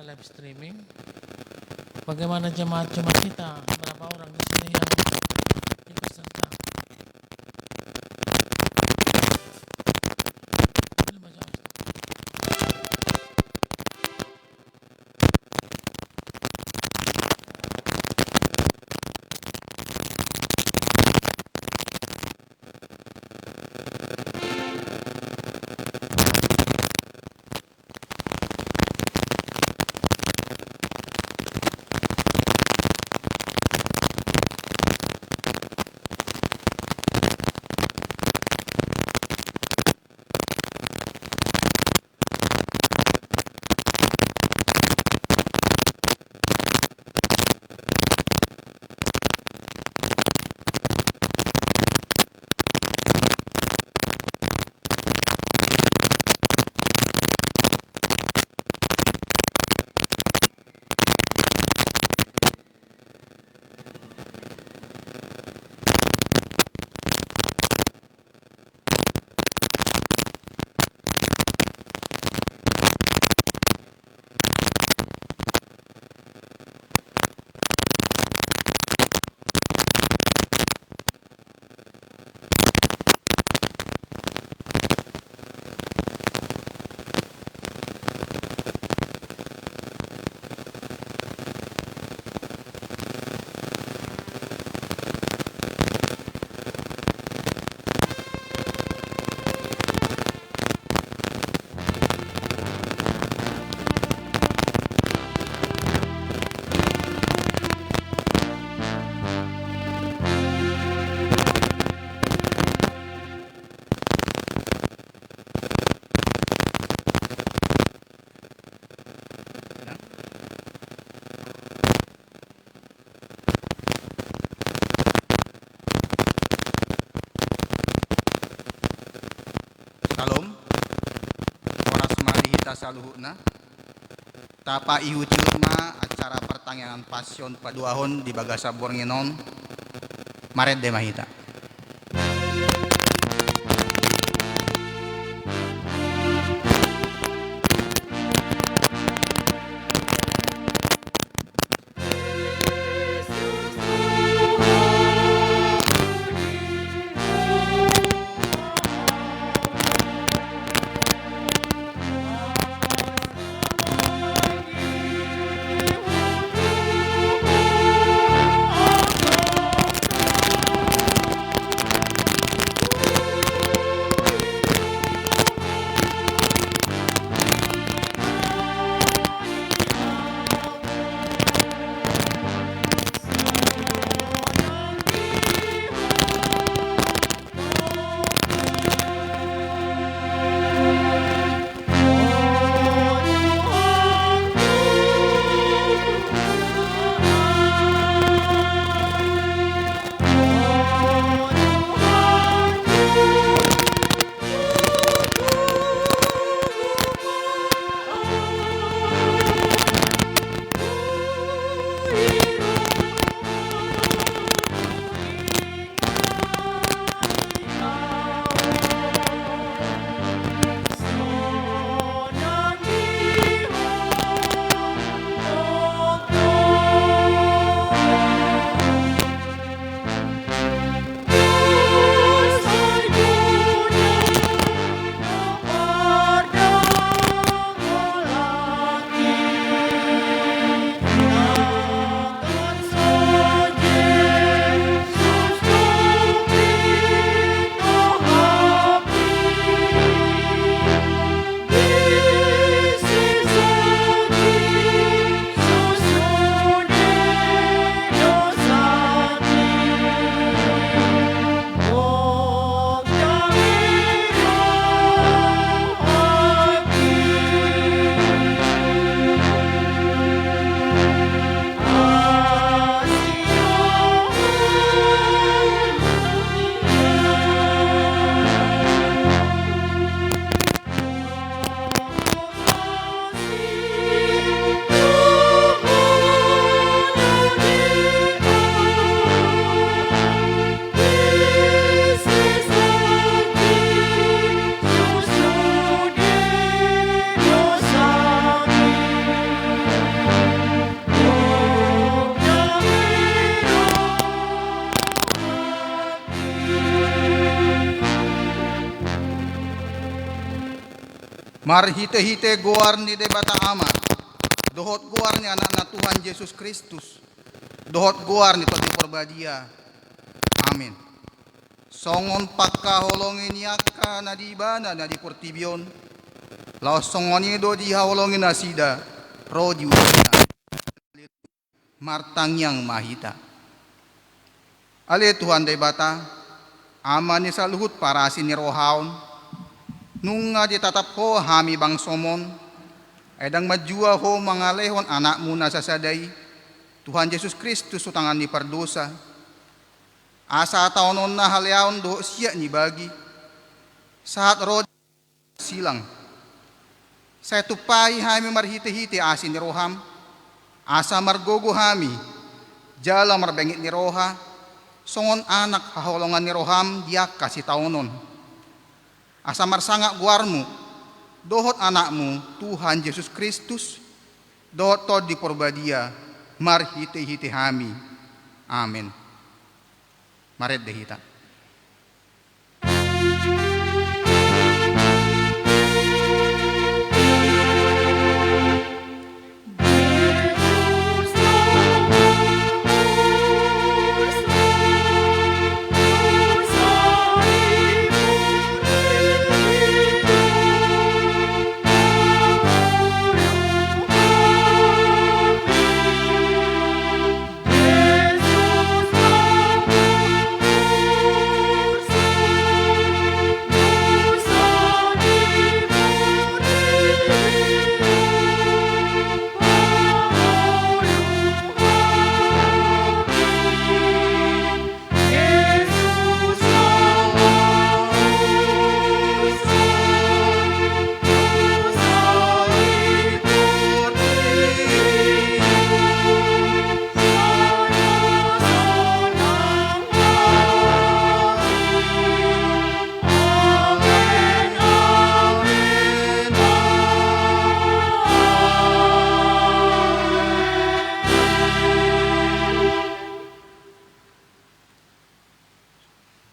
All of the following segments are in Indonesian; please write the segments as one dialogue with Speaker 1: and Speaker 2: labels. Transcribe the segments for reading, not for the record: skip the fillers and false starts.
Speaker 1: live streaming. Bagaimana jemaat-jemaat kita? Berapa orang di sini yang ikut serta? Boleh baca, Ustaz?
Speaker 2: Salam, oras malihita sa luhuna. Tapa i-YouTube ma acara pertanyaan pasyon paduahon di Bagasa Bornginon. Maret de mahita. Marhite-hite guar ni debata ama. Dohot guar ni anak na Tuhan Yesus Kristus. Dohot guar ni Tuhan Porbadia. Amin. Songon pagkaholongin yaka na di bana na di portibyon. Laos songon do di haholongin na sida. Rodi udina. Martangyang mahita. Ale Tuhan debata. Ama ni sa luhut para sinirohaon. Nung nga ditatap ko hami bang somon, edang majua ho mangalehon anak mo na sasaday, Tuhan Yesus Kristus utangan ni pardosa. Asa taonon na haliaon do siya ni bagi, saat rod silang. Sa tupay hami marhiti-hiti asin ni roham, asa margogo hami, jala marbengit ni roha, songon anak haholongan ni roham diak kasi taonon. Asa marsanga guarmu, dohot anakmu, Tuhan Yesus Kristus, dohot tod di porbadia, marhite-hite hami. Amin. Mared dehita.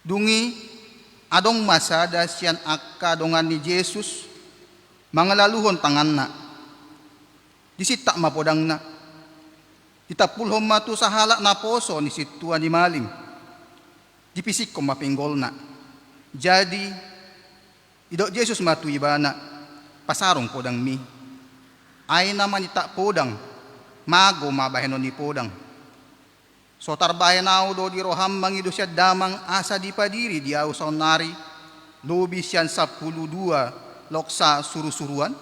Speaker 2: Dungi, adong masada siyan akka dongan ni Jesus, mga laluhon tangan na. Disita mapodang na. Ditapulhom matu sa halak na poso ni situan ni malim. Dipisik ko mapinggol na. Jadi, idok Jesus matu ibana, pasarong podang mi. Ay naman ita podang, mago mabahenon ni podang. So tarbayan ako do di roham mangido siya damang asa di padiri di ako sa onari, lubi siyan sa 12 loksa surusuruan.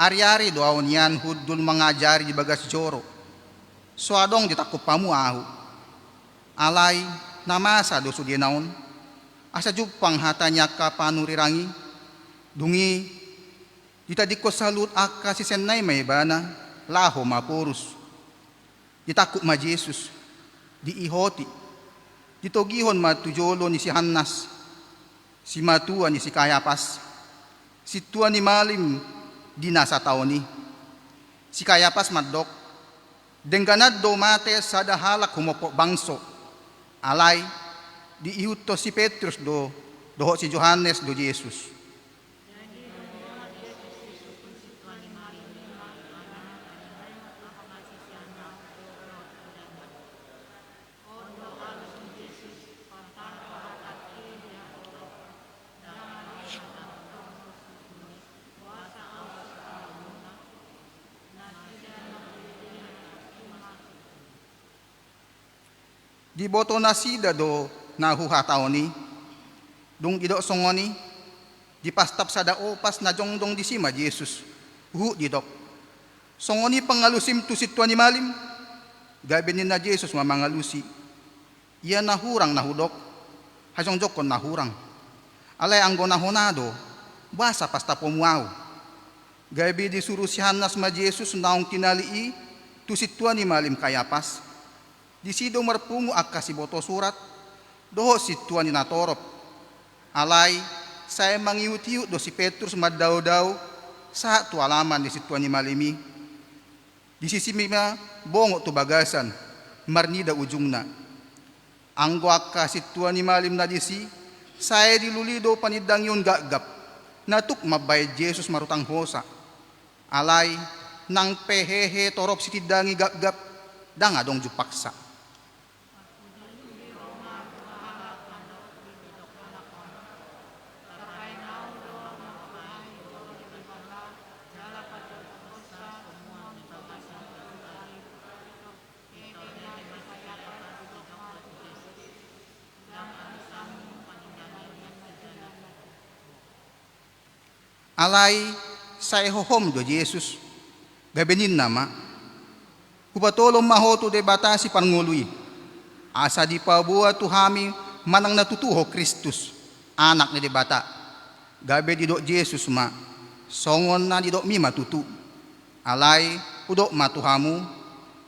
Speaker 2: Ari-ari doaw niyan hudul mangajari di bagas joro. So adong ditakup pamu ahu. Alay namasa dosu dia naon. Asa jupang hatanya ka panurirangi. Dungi ditadiko salut akka si senay may bana. Laho mapurus. Ditakup ma Jesus. Diihoti. Ditogihon matujolo ni si Hannas. Si Matua ni si Kayapas. Si Tuan ni Malim di nasa tao ni. Si Kayapas madok, dengganad do mate sa dahalak humopo bangso. Alay, di iuto si Petrus doho si Johannes do Jesus. Di boto na sida do nahuhataw ni, dung ido songoni, di pastap sa daopas na jongdong di sima Jesus, di dok. Songoni pangalusim tu situan ni malim, gabi ni na Jesus mamangalusi, iya nahurang nahudok, hajong jokon nahurang. Alay anggo nahonado, basa pasta pumuaw. Gabi di suruh si Hannas ma Jesus naong tinalii, tu situan ni malim Kayapas. Di sido marpungo akka si boto surat, doho si Tuan ni natorop. Alay, saya mangiut-iut do si Petrus maddaw-daw sa tu alaman di si Tuan ni malimi. Di sisi mima bongo tu bagasan, marnida ujungna. Anggo akka si Tuan ni malim na disi, saya dilulido panidang yun gagap, natuk mabay Jesus marutang hosa. Alay, nang pehehe torop si tidangi gagap, danga dong jupaksa. Alay, saya hohom do Jesus, gabenin nama, kupatolong mahoto de batasi pangului, asa di pabuha tuhami manang natutuho Kristus, anak ni de bata, gabe di do Jesus ma, songon na di do mi matutu, alay, udok matuhamu,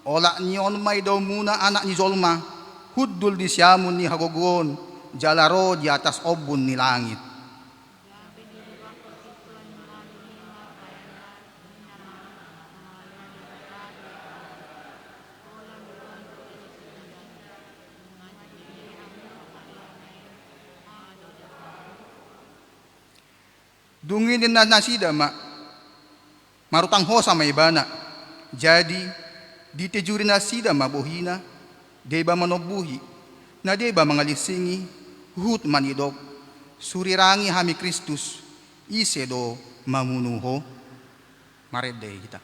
Speaker 2: ola niyon may daw muna anak ni Zolma, hudul di siyamun ni hagogon, jalaro di atas obun ni langit. Dungin na nasida marutang hosa may bana. Jadi ditejuri nasida mabuhina, deba manobuhi, na deba mga lisingi, hut manidok, surirangi hami Kristus, ise do mamunuho. Mareday kita.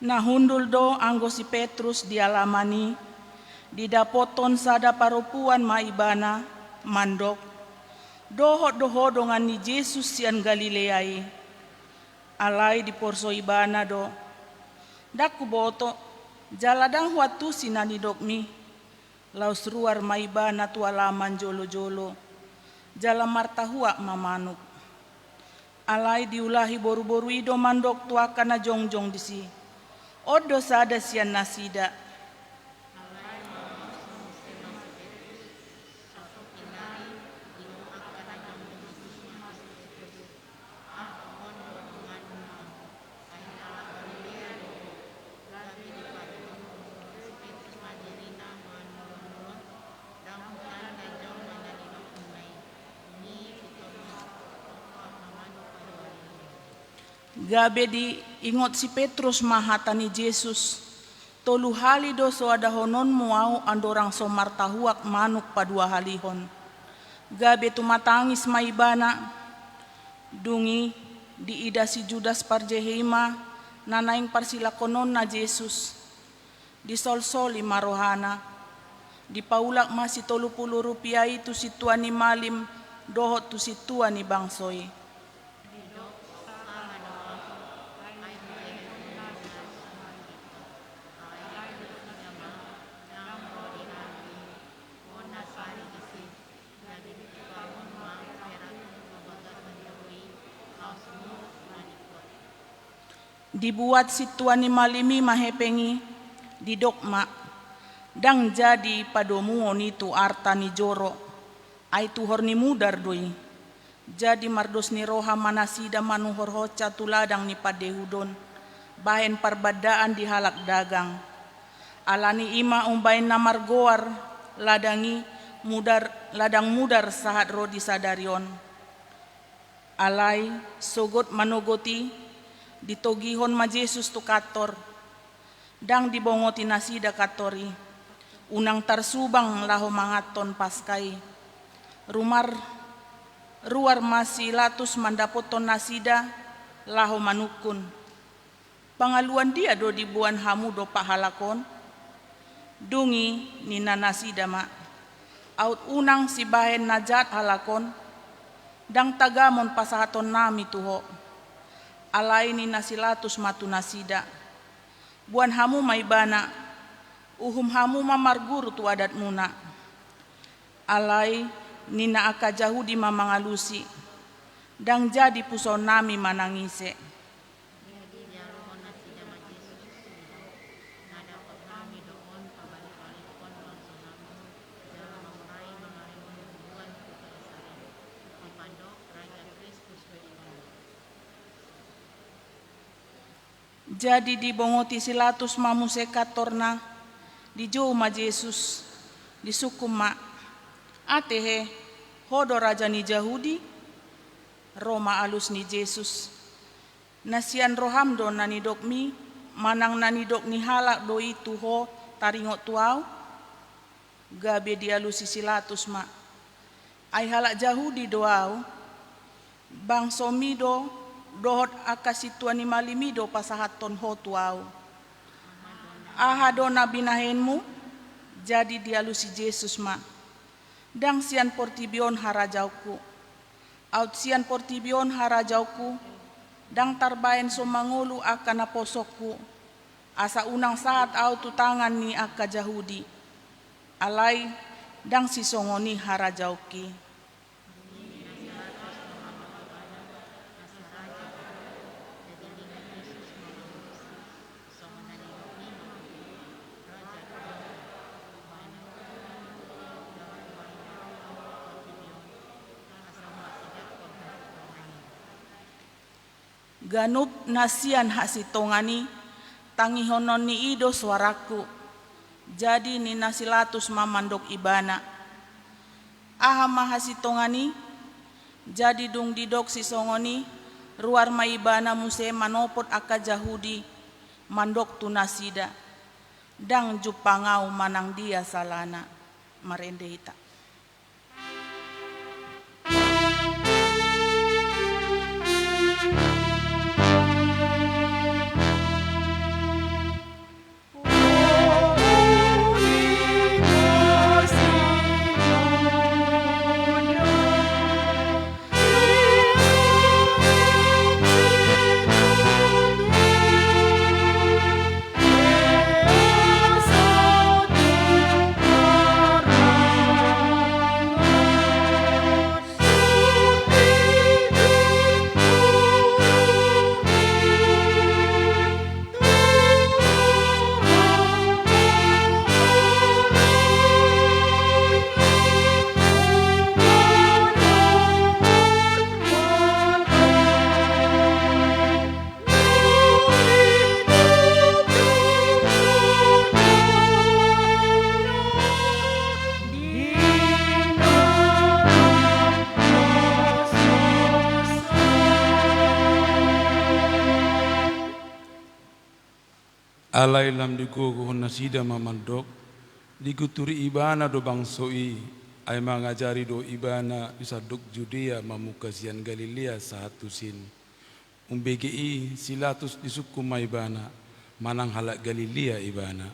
Speaker 3: Nahundul do anggo si Petrus dialamani, didapoton sada parupuan maibana, mandok, doho dongan ni Jesus sian Galileai, alay di porso ibana do, daku boto, jaladang huatu sinani dokmi, laus ruar maibana tu alaman jolo-jolo, jala martahua mamanuk, alay diulahi boru-boru ido mandok tuakana jongjong disi. Odo sada sian nasida. Gabe di ingot si Petrus mahata ni Jesus. Tolu hali do so ada honon muau andorang so martahuak manuk padua halihon. Gabe tu matangis maibana. Dungi di ida si Judas parjehima nanaing parsilakonon na Jesus. Di sol-soli marohana. Di paulak masih 30 rupiah itu si tuan ni malim dohot tu si tuan ni bangsoy. Dibuat si tuan ni malimi mahepengi di dokma dang jadi padomu itu arta ni joro ai tuhor ni mudar doi jadi mardos ni roha manasida manuhor hoca tuladang ni padehudon bahen parbadaan di halak dagang alani ima umbain namar goar ladang mudar sahat rodi sadarion alai sogot manogoti ditogihon ma Jesus tu kator dang dibongoti nasida katori unang tarsubang laho mangaton paskai ruar masih latus mandapoton nasida laho manukun pangaluan dia do dibuan hamu do pahalakon dungi nina nasida ma out unang si bahen najat halakon dang tagamon pasahaton nami tuho alai ni nasilatus matu nasida buan hamu maibana uhum hamu mamarguru tu adat muna alai nina aka jahudi mamangalusi dang jadi puso nami manangise jadi dibongoti silatus mamuse katorna di jauh ma Jesus di sukum ma atehe hodo raja ni Jahudi Roma alus ni Jesus nasian roham do nani dokmi manang nani dok ni halak do itu ho taringot tuau gabe dialusi silatus ma ai halak Jahudi doau bang somido dohot akasituan ni malimido pasahaton hotuau. Ahadona binahenmu jadi dialusi Jesus ma. Dang sian portibion harajauku. Out sian portibion harajauku. Dang tarbaen somangulu akan aposokku. Asa unang saat au tu tangan ni aka Jahudi. Alai dang sisongoni harajauki. Ganup nasian hasitongani tangihonon ni ido suaraku jadi ni nasilatus mamandok ibana aha mahasitongani jadi dung didok sisongoni ruar maibana muse manopot aka Jahudi mandok tu nasida dang jupangau manang dia salana marende hita
Speaker 4: alai lam digogo nasida mamandok diguturi ibana do bangsoi ay mangajari do ibana isadok Judea mamukasian Galilea sahatusin umbegi silatus disukum ibana manang halak Galilea ibana.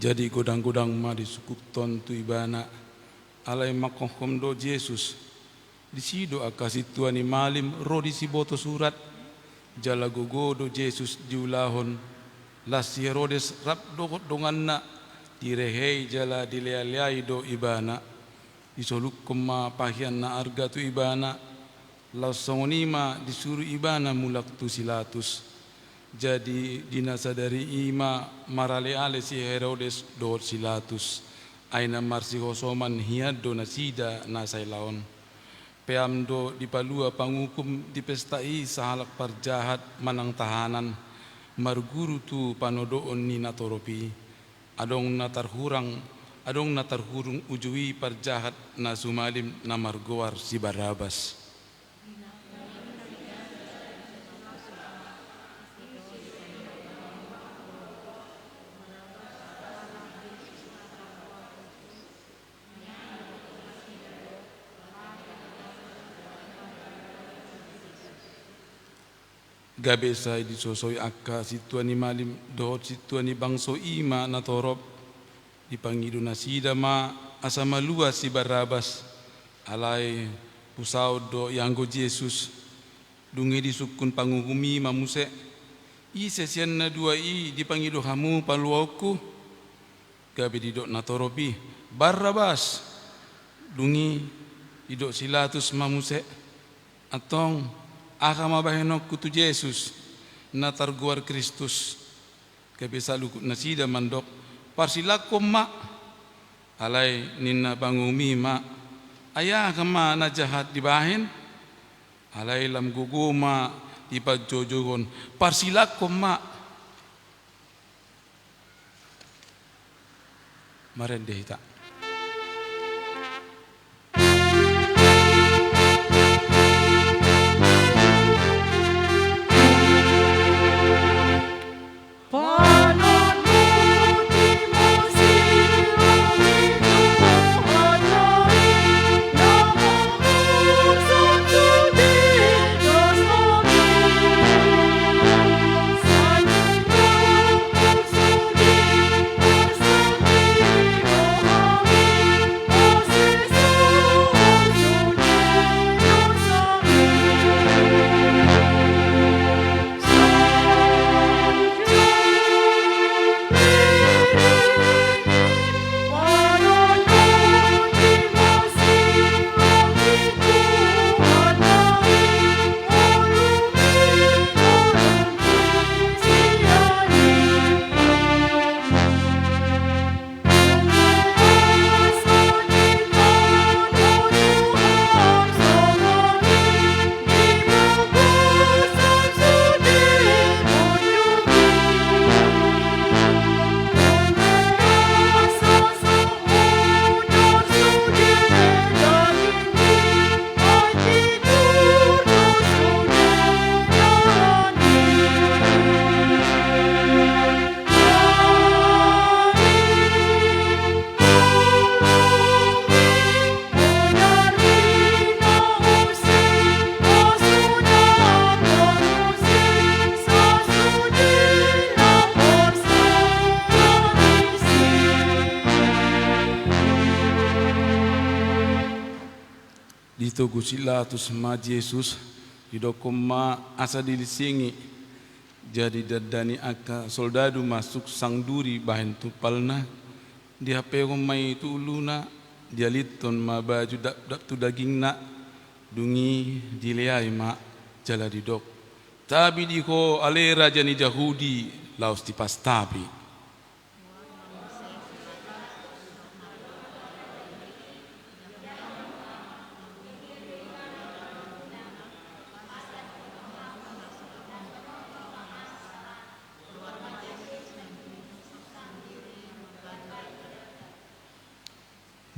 Speaker 4: Jadi godang-godang ma di sukukton tu ibana alai makohom do Yesus di sido akasi tuani malim ro di siboto surat jala gogo do Yesus diulahon las Herodes rap do donganna direhei jala dilealiai do ibana disoluk koma pahian na arga tu ibana lausongonima disuruh ibana mulak tu silatus. Jadi dinasadari ima marale ale si Herodes do silatus aina marsi hosoman hiad do nasida nasai laon peam do dipalua pangukum dipestai sahalak parjahat manang tahanan marguru tu panodoon ni natoropi adong natarhurung ujui parjahat na sumalim na margoar si Barabas. Gabe sai disosoy akka situani malim dohot situani bangso ima na torop dipangido na sida ma asama luas si Barabas alai pusau do yanggo Yesus dungi disukun panguhumi mamuse i sesian na dua dipangido hamu paluauku gabe didok na toropi Barabas dungi didok silatus mamuse atong aka mabahenok kutu Yesus na targuar Kristus kabisa lukut nasida mandok parsilakom ma alai ninna bangumi ma ayah kama na jahat dibahin alai lam guguma ipagjojogon parsilakom ma marendehita. Dito gusilatus ma Yesus didokom ma asa dilisingi jadi dadani aka soldadu masuk sangduri bahen tupalna dia peong mai tuluna dia liton ma baju dak tu dagingna dungi dileai ma jala didok tabi diko ale raja ni Yahudi laos dipastapi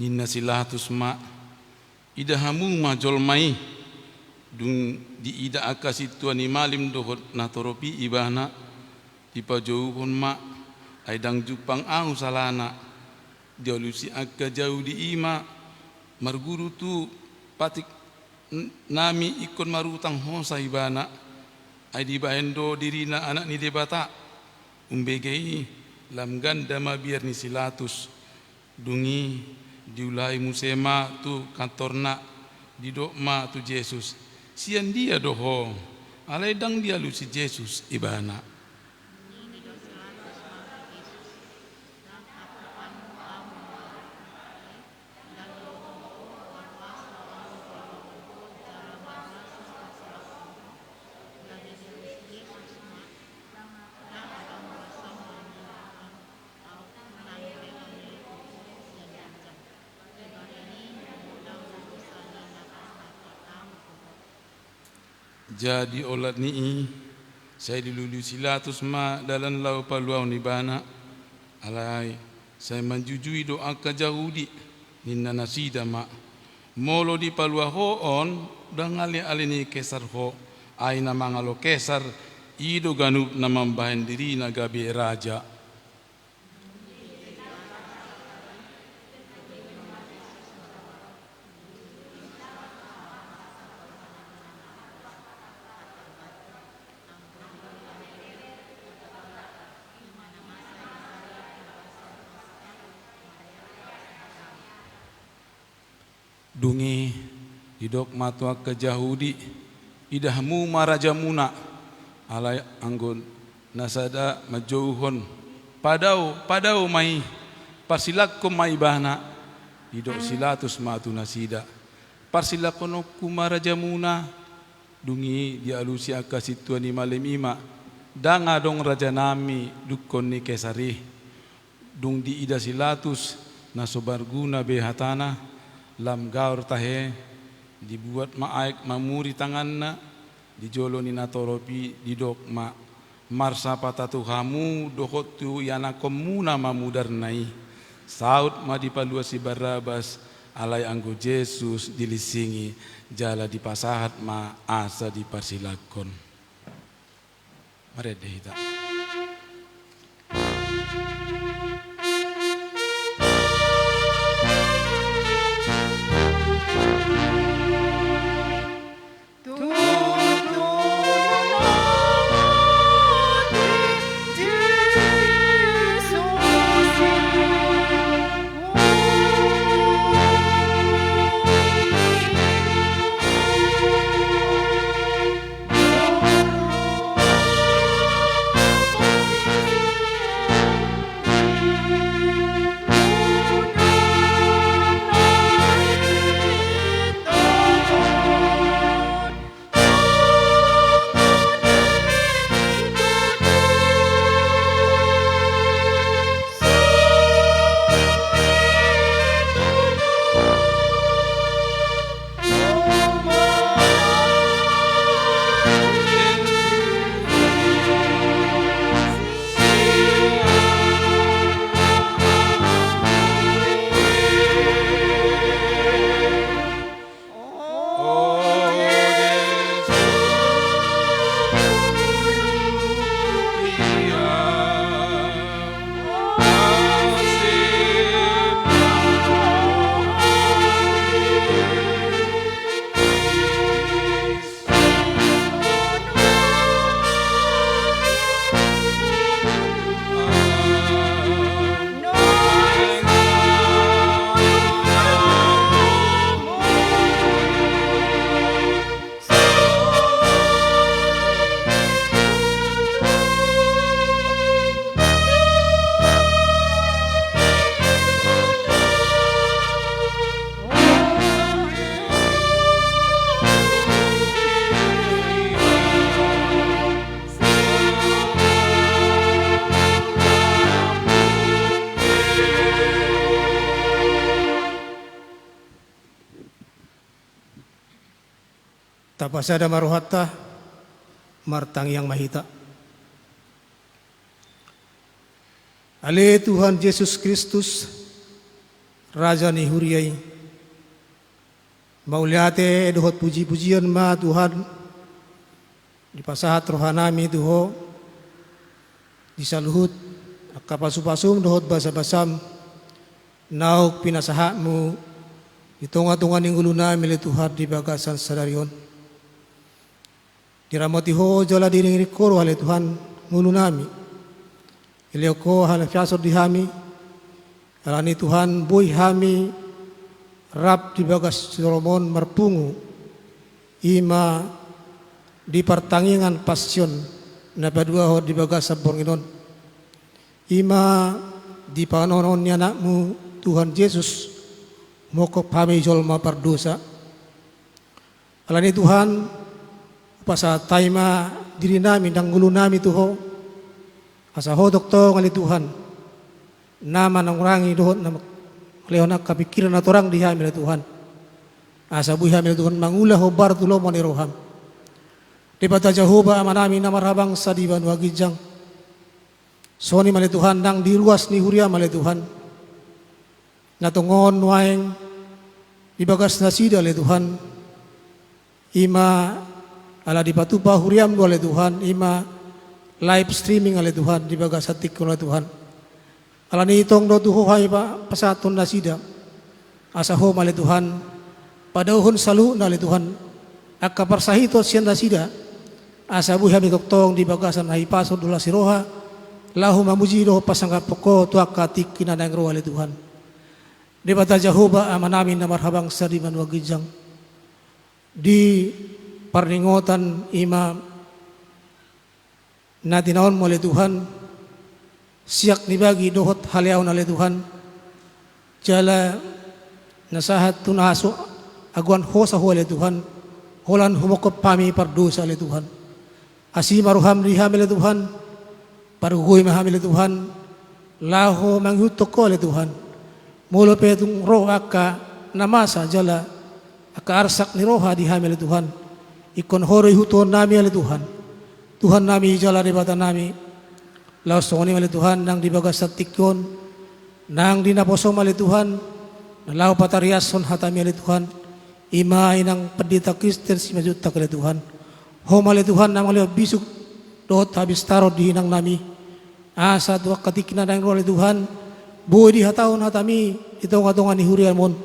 Speaker 4: ninna silatus ma ida hamu ma jolmai dung di ida akasi tuani malim dohot natoropi ibana dipajauhon ma aidang jupang au salana diolusi akka jauh di ima marguru tu patik nami ikon marutang hosa ibana ai di baendo dirina anak ni debata umbegei lam ganda ma biar ni silatus dungi diulai musema tu kantorna di dokma tu Yesus sian dia doho alai dang dia lusi Yesus ibana jadi olat ni saya dilulu silatus ma dalam lau paluau ni bana alai saya menjujui doa ke Yahudi ninna nasida ma molo di paluau hoon dan ali ni kesar ho aina mangalo kesar ido ganup namambahan diri nagabe raja dungi didok matua ke Yahudi idahmu marajamuna alai anggon nasada majauhon padau mai parsilakum mai bana didok silatus matu nasida parsilakono kumarajamuna dungi dialusi akasi tuani malim ima danga dong raja nami dukon ni kesari dung di ida silatus nasobarguna behatana lam gaur tahe dibuat maaik mamuri tanganna dijoloni natoropi didok ma marsa patatu hamu dohot tu yana komuna mamudarnai saut ma dipaluasi Barabas alai anggo Yesus dilisingi jala dipasahat ma asa diparsilakon mari dehita
Speaker 5: Tapasada maruhatta martang yang mahita. Ale Tuhan Yesus Kristus Raja ni huriai. Mauliate dohot puji-pujian ma Tuhan. Di pasahat rohanami tuho. Di saluhut kapasupasum dohot basa-basam. Nauk pinasahatmu. Itunga-tunga ning uluna mili Tuhan di bagasan sadarion. Diramati ho jala diring rikoro hale Tuhan ngulunami. Ilioko hale fiasor di hami. Alani Tuhan boy hami rap di bagas Solomon marpungu. Ima di pertandingan passion na padua ho di bagas sabornginon. Ima di panonon ni anakmu Tuhan Yesus mokok kami jolma pardosa. Alani Tuhan pasa taima diri namin dan ngulu nami tuho asa hodok to ngali Tuhan nama nang rangi dohot na leonak kapikiran at orang dihamil Tuhan asa buhi hamil Tuhan mangulah hobar tulo maniroham di bata Jehovah amanami na marhabang sa diban wagijang soni mali Tuhan nang diruas ni huria mali Tuhan natungon waeng dibagas nasida le Tuhan ima ala di patupa huriam oleh Tuhan ima live streaming oleh Tuhan di bagas satik oleh Tuhan ala ni itong do tuho hay pa pasaton nasida asa ho oleh Tuhan padahon salu na oleh Tuhan akka parsahito siyan nasida asa buhi mi toktong di bagasan ay paso dula siroha lahu mamuji do pasanggap poko tuak katik kinadang ro oleh Tuhan di bata Jehovah amanamin na marhabang sa diman wagijang di parningotan ima na tinaon mo le Tuhan siyak ni bagi dohot haliaw na le Tuhan jala nasahat tunaso aguan hosa ho le Tuhan holan humokop pami pardosa le Tuhan asi maruham riham le Tuhan parugoy maham le Tuhan laho manghutok ko le Tuhan mulo petong roh aka namasa jala aka arsak ni roha di hamil Tuhan ikon horoy huton nami ale Tuhan Tuhan nami jala ribata nami laos soni ale Tuhan nang dibagas sa tikyon nang dinaposom ale Tuhan nalaw patariason hatami ale Tuhan imay ng pedita Kristen si majuta ale Tuhan hom ale Tuhan nang ale bisuk doot habis tarot di hinang nami asa tuwa katikina nang ale Tuhan buhay di hataon hatami itong atongan ni huriamon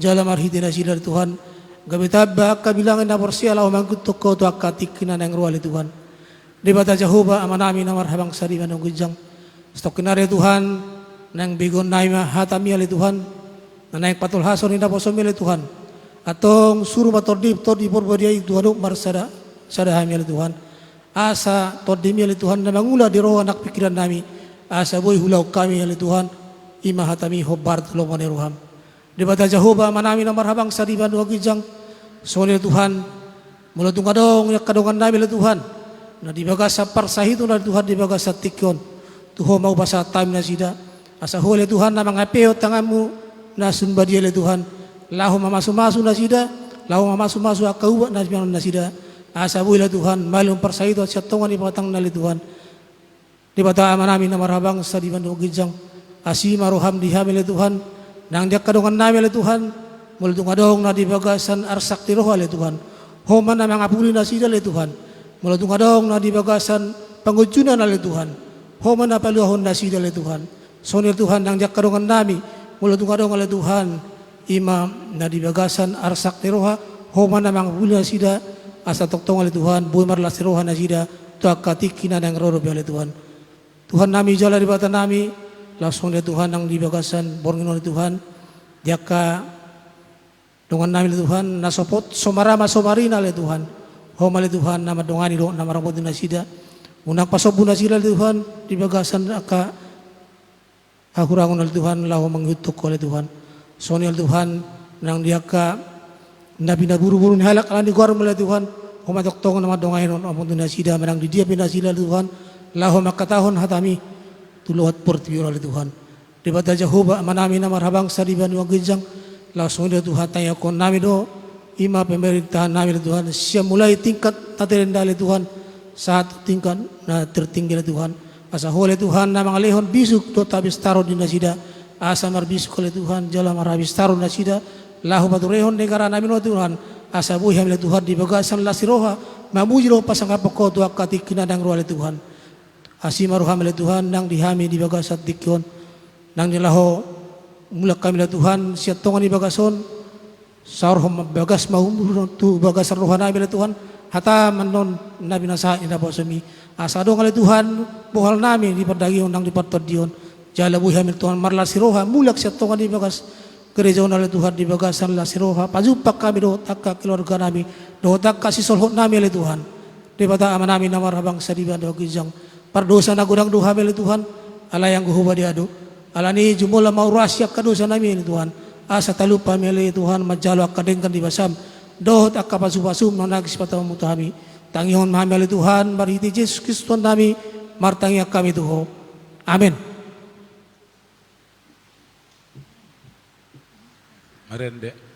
Speaker 5: jala marhiti na sila Tuhan gabitabba kabilangan na porsiya lao magkutok ko to akatik kinanang ruwali Tuhan di bata Jehovah amanami na marhabang sariman ng gujang stok kinari Tuhan nang bigon naima hatami ali Tuhan na naik patulhason ni naposom ali Tuhan atong suru matordip tordi porbodiay Tuhan marsada sadahami ali Tuhan asa tordimi ali Tuhan na mangula di roh anak pikiran nami asa boy hulaw kami ali Tuhan ima hatami hobar tulo maniruham di bata Jehovah manami na marhabang sa diban wagijang soni Tuhan mula kadong yak kadongan nami le Tuhan na dibagas sa parsahito na Tuhan dibagas sa tikyon tuho mau basa time na sida asa hole Tuhan na mga peo tangamu na sunbadi le Tuhan lahu mamasumasu na sida lahu mamasumasu akauwa na sida asa buila Tuhan malum parsahito sa tongan ni patang na le Tuhan di bata manami na marhabang sa diban wagijang asima roham dihamil le Tuhan nang dia kadongan nami le Tuhan multung adong na dibagasan arsak tiroh le Tuhan homan na mga puli na sida le Tuhan multung adong na dibagasan pangujunan le Tuhan homan na paluahon na sida le Tuhan sonil Tuhan nang dia kadongan nami multung adong le Tuhan imam na dibagasan arsak tiroh homan na mga puli na sida asa toktong le Tuhan buhay marlas tiroh na sida tuak katikina nang rorob le Tuhan Tuhan nami jala di bata nami langsung le Tuhan nang dibagasan borngino le Tuhan diaka dengan nami le Tuhan nasopot somarama somarina le Tuhan homa le Tuhan nama dongani do nama rambut na sida unak pasobu na sida le Tuhan dibagasan aka hakurangon le Tuhan lahu manghutuk ko le Tuhan soni le Tuhan nang diaka nabi na buru-buru ni halak alani gor le Tuhan homa toktong nama dongani do nama na sida menang di dia pina sida le Tuhan lahu makatahon hatami tuluhat portiyo le Tuhan di bata Jehovah manami na marhabang sa diban wagijang langsung dia Tuhan tanya kon nami do ima pemerintahan nami Tuhan siya mulai tingkat naterendah le Tuhan satu tingkat na tertinggi le Tuhan asa hole Tuhan na mga lehon bisuk do tabis taro di nasida asa marbis kole Tuhan jala marabis tarun nasida lahu baturehon negara namin wa Tuhan asa buhi hamile Tuhan di bagasan lasiroha mamuji roh pasang apoko tu akati kinadang roh Tuhan asimaru hamile Tuhan nang dihami di bagasat dikyon nang nilaho mulak kami Tuhan siat tongan di bagason saur bagas mahum tu bagasan rohana bila Tuhan hata manon nabi nasa ina bosemi asa dong kali Tuhan buhal nami di perdagion nang di pertodion jala buhi hamil Tuhan marla siroha mulak siat tongan di bagas gereja oleh Tuhan di bagasan la siroha pajupak kami do takka keluarga nami do takka sisolhot nami oleh Tuhan di bata aman nami namar habang sadiban do gijang pardosa na gudang duha oleh Tuhan ala yang guhuba diadu ala ni jumula mau rasyak kadosa nami oleh Tuhan asa talupa mele Tuhan majalo akadengkan di basam dohot akapasupasum nonagis patamu kami tangihon mahamele Tuhan bariti Yesus Kristus nami martangi kami tuho amin.
Speaker 4: Marende.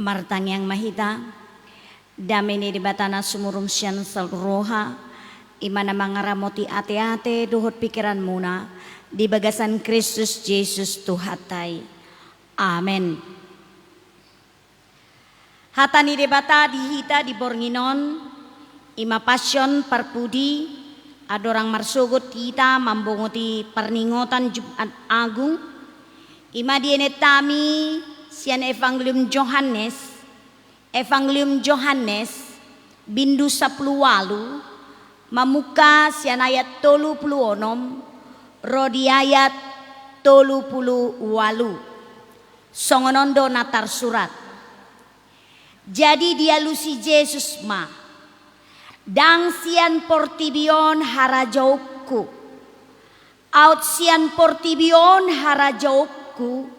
Speaker 6: Martang yang mahita dameni di batana sumurum sian roha imana mangaramoti ate-ate duhut pikiran muna di bagasan Kristus Yesus Tuhatai amen. Hatani di bata dihita di bornginon ima passion parpudi adorang marsugut kita mambongoti perningotan Jumat Agung ima dienetami sian Evangelium Johannes bindu 10 mamuka sian ayat 36 rodi ayat 38 songonondo natar surat. Jadi dia lusi Yesus ma dang sian portibion harajauku out sian portibion harajauku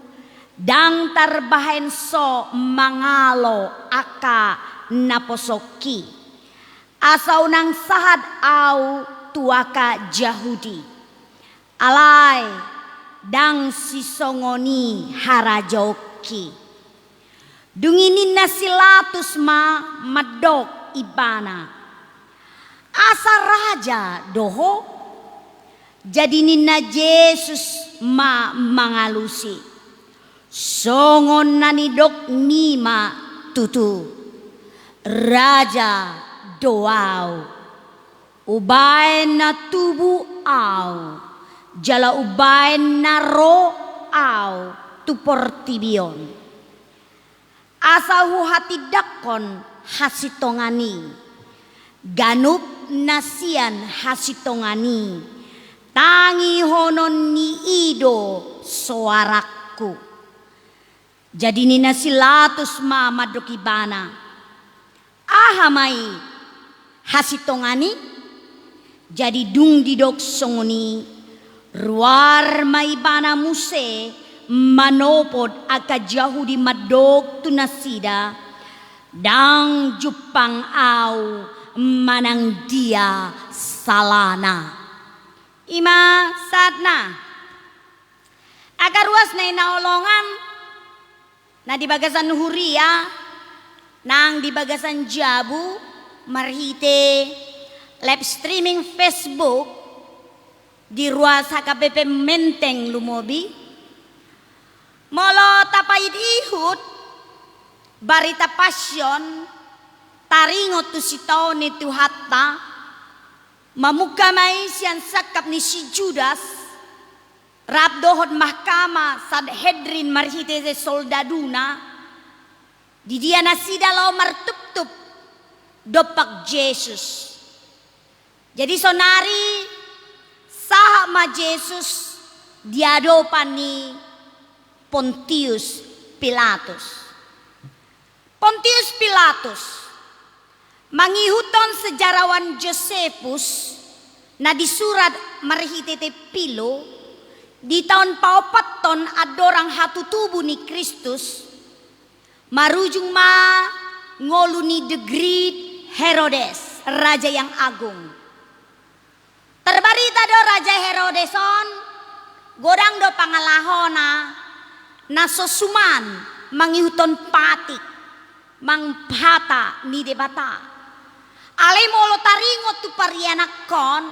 Speaker 6: dang tarbahen so mangalo aka naposoki asau nang sahad au tuaka Jahudi alai dang sisongoni harajoki. Dunginin na silatus ma madok ibana. Asa raja doho jadinin na Jesus ma mangalusi. Songon na ni dok nima tutu. Raja doaw. Ubain na tubu aw. Jala ubain na ro aw. Tuportibion. Asahu hati dakon hasitongani. Ganup nasian hasitongani. Tangi honon ni ido suaraku. Jadi ni nasilatus ma madokibana. Ahamai hasitongani. Jadi dung didok songoni. Ruar maibana muse. Manopod aka jauh di madok tunasida. Dang jupang au manang dia salana. Ima sadna. Agar ruas na inaolongan. Na di bagasan huria. Nang di bagasan jabu. Marhite. Live streaming Facebook. Di ruas HKBP Menteng Lumobi. Molo tapayid ihut. Barita pasyon. Taringot tu si tao ni Tuhatta. Mamukamay siyan sakap ni si Judas. Rabdohod mahkama Sanhedrin marhite se soldaduna. Di dia nasida lao martup-tup. Dopak Jesus. Jadi sonari saha ma Jesus diadopan ni Pontius Pilatus. Pontius Pilatus mangihuton sejarawan Josephus na disurat marhitete pilo di tahun paupaton adorang hatutubu ni Kristus marujung ma ngolu ni the great Herodes, raja yang agung. Terbarita do raja Herodeson godang do pangalahona nasosuman mangihuton patik mangpata ni debata. Ale molo taringot tu parianak kon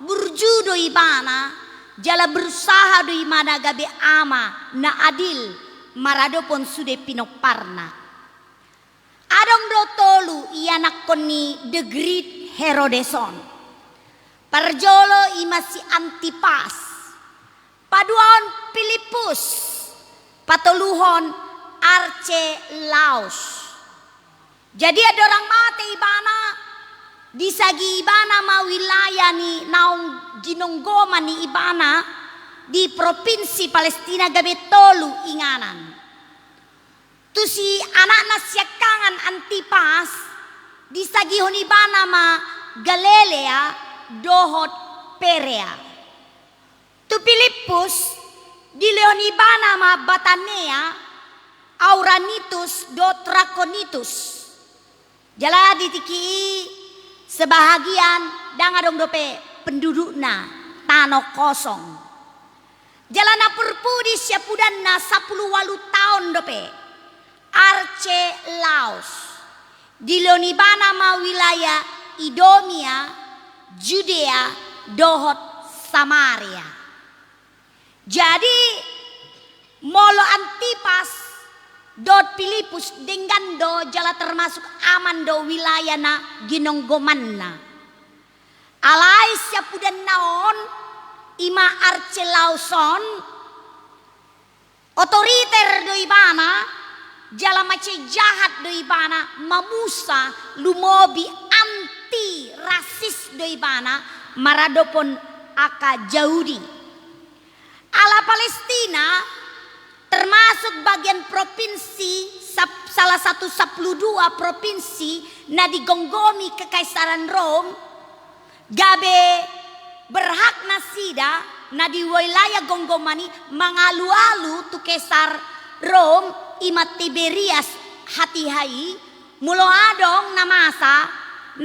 Speaker 6: burjudo ibana jala berusaha do imana gabe ama na adil marado pon sude pinoparna. Adong do tolu ianak kon ni the great Herodeson. Parjolo imasi Antipas. Paduan Filipus. Patuluhon Archelaus. Jadi ada orang mati ibana di sagi ibana ma wilayah ni naung ginonggoma ni ibana di provinsi Palestina gabe tolu inganan. Tu si anak nasyakangan Antipas di sagi hon ibana ma Galilea dohot Perea. Tu Filipus di Leonibana ma Batanea Auranitus do Trachonitus. Jala ditiki sebahagian dangadong dope pendudukna tano kosong. Jalana purpudi siapudanna 10 tahun dope. Archelaus di Leonibana ma wilayah Idomia, Judea, dohot Samaria. Jadi molo Antipas dot Filipus dengan do jala termasuk aman do wilayah na ginonggomanna. Alai siapudan naon ima Archelauson otoriter do ibana jala mace jahat do ibana mamusa lumobi anti rasis do ibana maradopon aka Yahudi. Ala Palestina termasuk bagian provinsi salah satu 12 provinsi na digonggomi kekaisaran Rom gabe berhak nasida na di wilayah gonggomani mangalu-alu tu kesar Rom imat Tiberias hatihai mulo adong namasa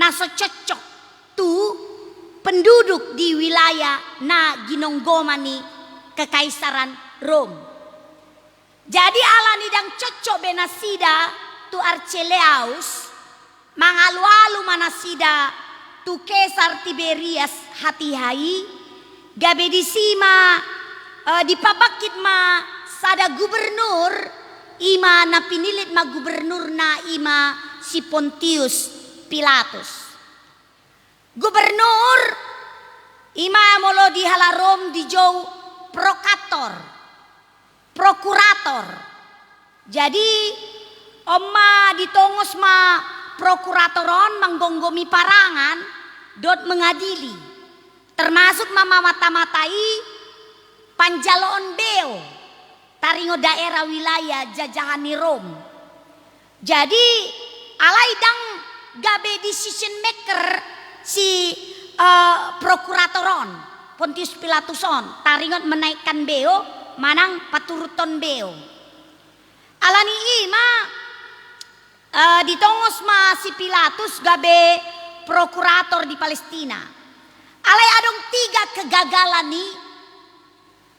Speaker 6: naso cocok tu penduduk di wilayah na ginonggomani kekaisaran Rom. Jadi ala nidang cocok benasida tu Archelaus mangalu-alu manasida tu Kaisar Tiberias hatihai gabe disima dipabakit ma sada gubernur ima na pinilit ma gubernur na ima si Pontius Pilatus. Gubernur ima molo di halarom di jow prokurator. Jadi oma ditongos ma prokuratoron manggonggomi parangan dot mengadili. Termasuk mata-matai panjaloon beo taringo daerah wilayah jajahani Rom. Jadi alaidang gabe decision maker si prokuratoron Pontius Pilatuson taringot menaikkan beo manang paturuton beo. Alani ima ditongos ma si Pilatus gabe prokurator di Palestina. Alai adong 3 kegagalan ni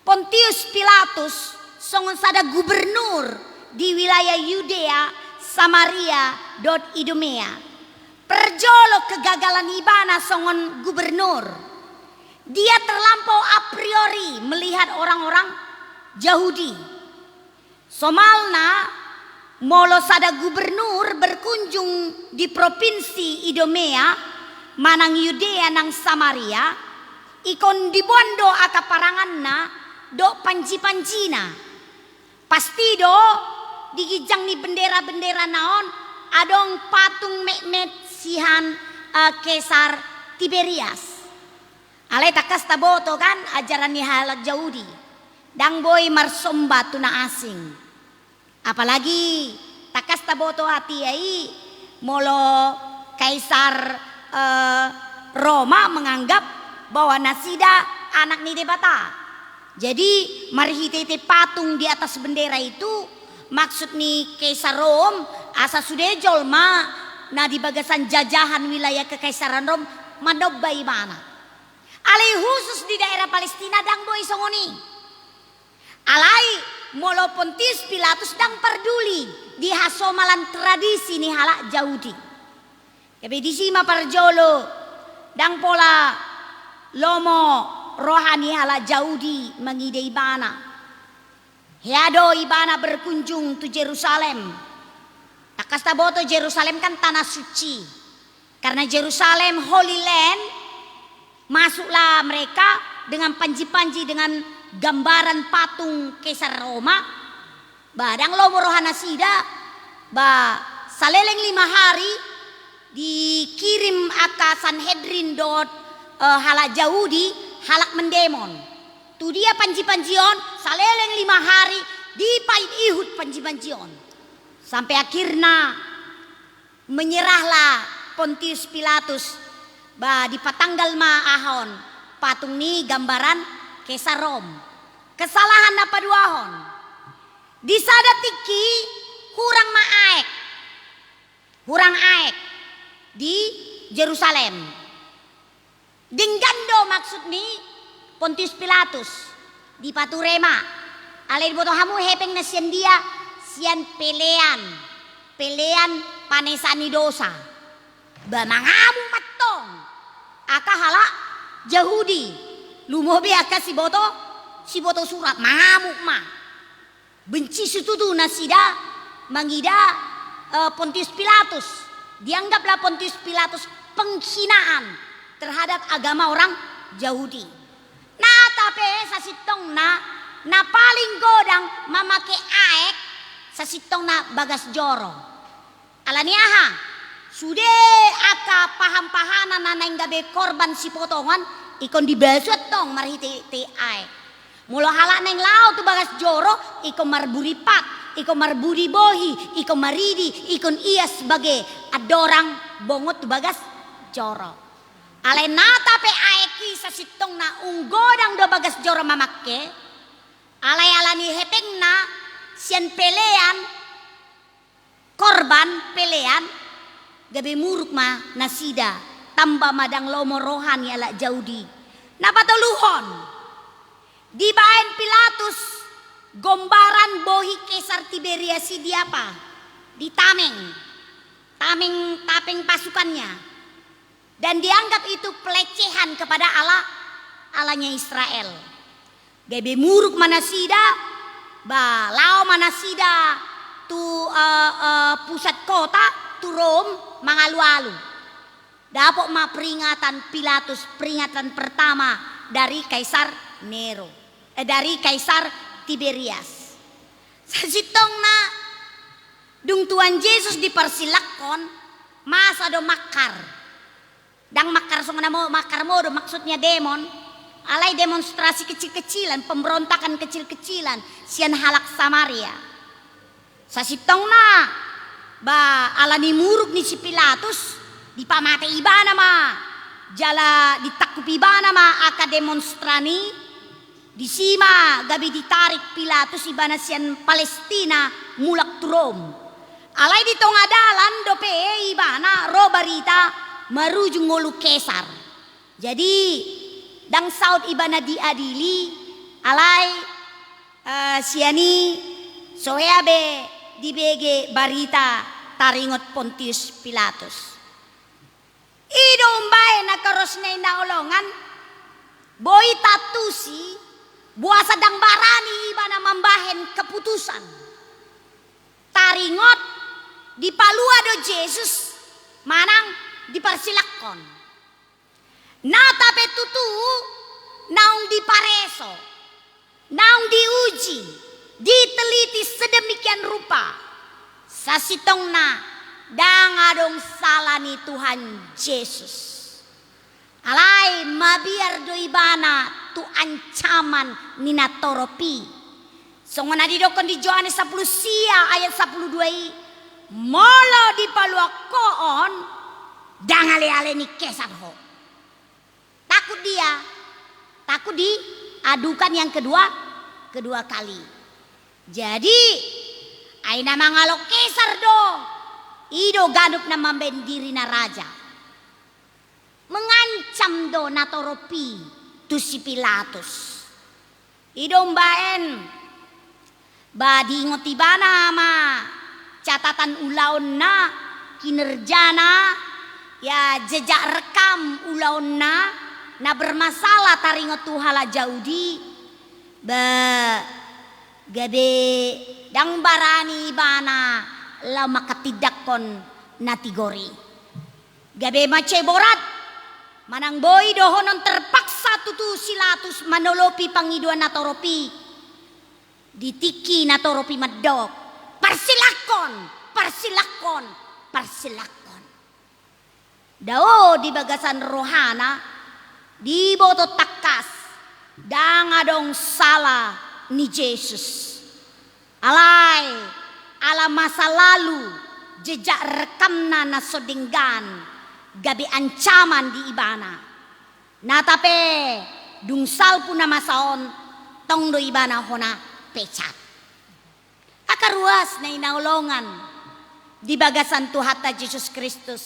Speaker 6: Pontius Pilatus songon sada gubernur di wilayah Yudea, Samaria, dot Idumea. Perjolo kegagalan ibana songon gubernur. Dia terlampau a priori melihat orang-orang Yahudi. Somalna molo sada gubernur berkunjung di provinsi Idumea, manang Yudea nang Samaria, ikon dibondo aka paranganna do panji-panjina. Pasti do digijang ni bendera-bendera naon adong patung mekmet sihan Kaisar Tiberias. Alai takas taboto kan ajaran ni halak Yahudi. Dang boy marsomba tuna asing. Apalagi takas taboto hati ai molo Kaisar Roma menganggap bahwa nasida anak ni debata. Jadi marihitete patung di atas bendera itu maksud ni Kaisar Rom asa sudejol ma na di bagasan jajahan wilayah kekaisaran Rom manobbai mana. Alai khusus di daerah Palestina dang boy songoni. Alai molo Pontius Pilatus dang perduli di hasomalan tradisi ni halak Yahudi. Kebe disima parjolo dang pola lomo rohani halak Yahudi mengide ibana. Heado ibana berkunjung tu Jerusalem. Takasta boto Jerusalem kan tanah suci. Karena Jerusalem Holy Land, masuklah mereka dengan panji-panji dengan gambaran patung Kaisar Roma. Badang lomo rohana sida, saleleng 5 hari dikirim aka Sanhedrin dot halak Yahudi halak mendemon. Tu dia panji-panjion saleleng 5 hari dipait ihut panji-panjion. Sampai akhirnya menyerahlah Pontius Pilatus di patanggal ahon patung ni gambaran Kaisar Rom. Kesalahan apa duahon? Di sada tiki hurang aek di Jerusalem. Dinggando maksud ni Pontius Pilatus di paturema. Alai boto hamu hepeng na sian dia sian pelean panesani dosa. Bamangamu matong aka halak Yahudi lumobe aka si boto surat mangamuk ma benci setutu nasida mangida Pontius Pilatus. Dianggaplah Pontius Pilatus penghinaan terhadap agama orang Yahudi. Nah tapi sasitong na paling godang mamake aek sasitong na bagas joro. Alaniaha sude aka paham-pahanan nanay gabe korban si potongan ikon dibasot tong marhiti aek. Mula halak neng lao tu bagas joro ikon marburipat, ikon marbudi bohi, ikon maridi, ikon iya sebagai adorang bongot tu bagas joro. Alai nata pe aeki sasitong na unggodang do bagas joro mamakke. Alai alani hepeng na sian pelean korban pelean gabe muruk ma nasida tambah madang lomo rohani ala Yahudi. Napa toluhon? Di baen Pilatus gombaran bohi Kaisar Tiberias di apa? Di taping pasukannya. Dan dianggap itu pelecehan kepada Allahnya Israel. Gebe muruk manasida, lao manasida tu pusat kota tu Rom mangalu-alu. Dapok ma peringatan Pilatus, peringatan pertama dari Kaisar Nero, dari Kaisar Tiberias. Sasitong na dung Tuhan Yesus dipersilakon masa do makar. Dang makar songana mo makar mo do maksudnya demon. Alai demonstrasi kecil-kecilan, pemberontakan kecil-kecilan, sian halak Samaria. Sasitong na ba alani muruk ni si Pilatus dipamate ibana ma jala ditakup ibana ma aka demonstrani disima gabi ditarik Pilatus ibana sian Palestina mulak turom. Alai di tonga dalan dope ibana ro barita marujung ngolu Kaisar. Jadi dang saud ibana diadili alai siani soeabe dibege barita taringot Pontius Pilatus. Ido umbae na karosnay na olongan boy tatusi buasa dang barani iba na mambahen keputusan. Taringot di palua do Jesus manang dipersilakon. Natape tutu naung dipareso, naung diuji, diteliti sedemikian rupa. Sasitong na dangadong salah ni Tuhan Yesus. Alai mabiar do ibana tu ancaman ni natoropi. Songona didokon di Yohanes 10 sia ayat 12 molo di palua koon dangale-ale ni Kaisar ho. Takut dia, takut diadukan yang kedua kali. Jadi aina mangalo Kaisar do ido ganup na mambendiri na raja. Mengancam do natoropi tu si Pilatus. Ido mbaen badi ngotibana ma catatan ulaun na kinerjana ya jejak rekam ulaun na bermasalah taringot tuhala jaudi gabe dang barani bana la makatidakon natigori gabe maceborat manang boy dohonon terpaksa tutu silatus manolopi pangiduan natoropi ditiki natoropi medok persilakon dao di bagasan rohana di boto takas dangadong salah ni Yesus alai ala masa lalu jejak rekamna na sodinggan gabi ancaman di ibana natape dungsal puna masaon tong do ibana hona pecat akaruas na inaulongan di bagasan tuhata Yesus Kristus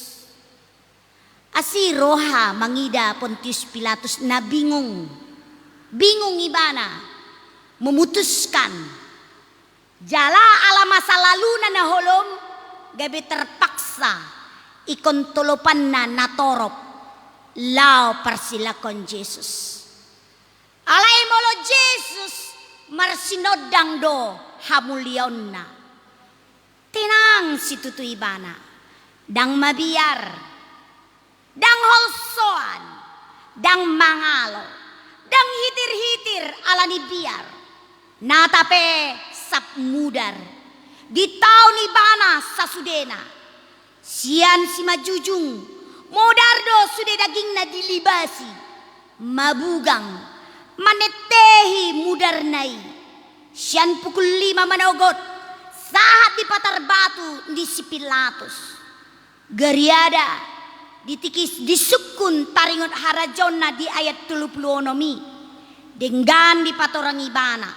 Speaker 6: asi roha mangida Pontius Pilatus na bingung ibana memutuskan jala ala masa lalu na naholom gabi terpaksa ikon tolopan na natorop lao persilakon Yesus alai molo Yesus marsinodang do hamulion na tinang si tutu ibana dang mabiar dang holsoan dang mangalo dang hitir-hitir ala ni biar natape sap mudar di tahun ibana sasudena sian si majujung modardo sude daging na dilibasi mabugang manetehi mudar nai sian pukul 5 manogot saat di patar batu di si Pilatus gariada ditikis disukun taringot harajonna di ayat 30 denggan di patorang ibana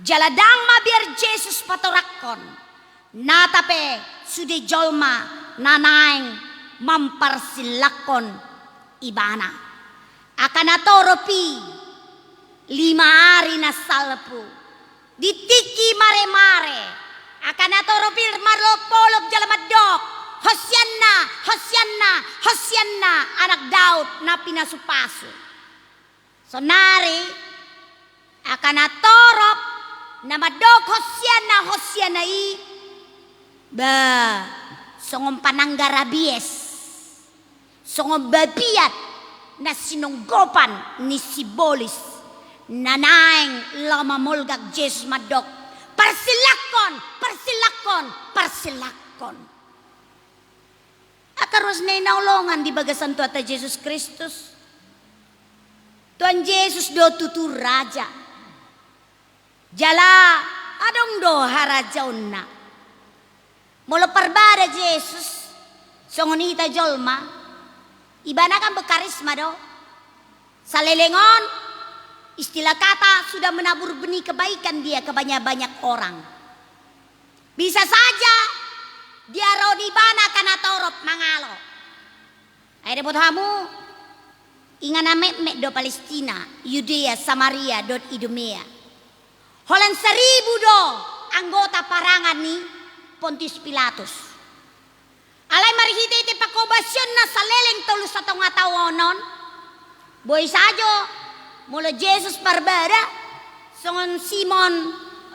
Speaker 6: jaladang mabiar Yesus patorakon natape sude jolma nanaing mamparsilakon ibana akan atoropi 5 hari na salpu. Ditiki mare-mare. Akan atorofil marlopolog jalamadok. Hosianna, Hosianna, Hosianna, anak Daud na pinasupaso. So nari, akan atorop na madok Hosianna, Hosianna ba, songong pananggarabies, songong babiat na sinunggopan ni Sibolis, nanaing lamamulgag Jesus madok, persilakon, persilakon, persilakon. Akaros na inaulongan di bagasan tu ata Jesus Kristus. Tuan Yesus do tutu raja. Jala adong do harajaon na. Mula parbada Jesus. Songonita jolma. Iba na kan berkarisma do. Sa lelengon. Istilah kata sudah menabur benih kebaikan dia ke banyak-banyak orang. Bisa saja dia rodi bana kana torop mangalo. Ayo debot hamu ingana mek do Palestina, Yudea, Samaria, do Idumea. Holan 1000 do anggota parangan ni Pontius Pilatus. Alay marihite iti pakobasyon na sa leleng tulu sa tonga tawonon. Boy sajo mula Jesus parbara songon Simon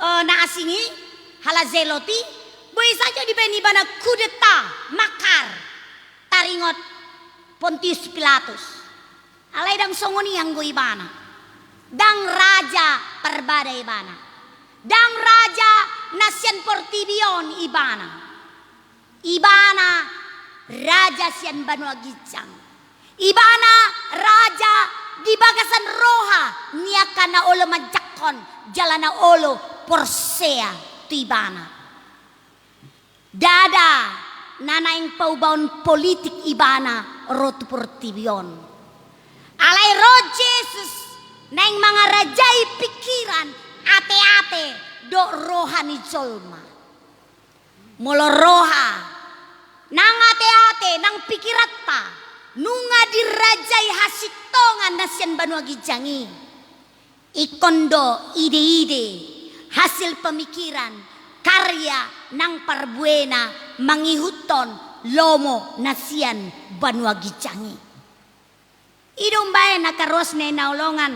Speaker 6: na asingi halazeloti. Boy saja di ba na kudeta makar taringot Pontius Pilatus. Alay dang songoni ang ibana. Dang raja perbada ibana. Dang raja nasyan Portibion ibana. Ibana raja sian Banua Gijang. Ibana raja di bagasan roha niaka na olo majakon jalan na olo porsea tu ibana. Dada nanaing paubaon politik ibana rotu Portibion. Alay ro Jesus naing mga rajay pikiran ate-ate do roha ni jolma. Molo roha nang ate-ate nang pikirat pa nunga dirajay hasitongan na siyan Banua Gijangi. Ikondo ide-ide hasil pemikiran karya ng parbuena mangihuton lomo na siyan Banua Gijangi. Idong bayan nakaros na inaulongan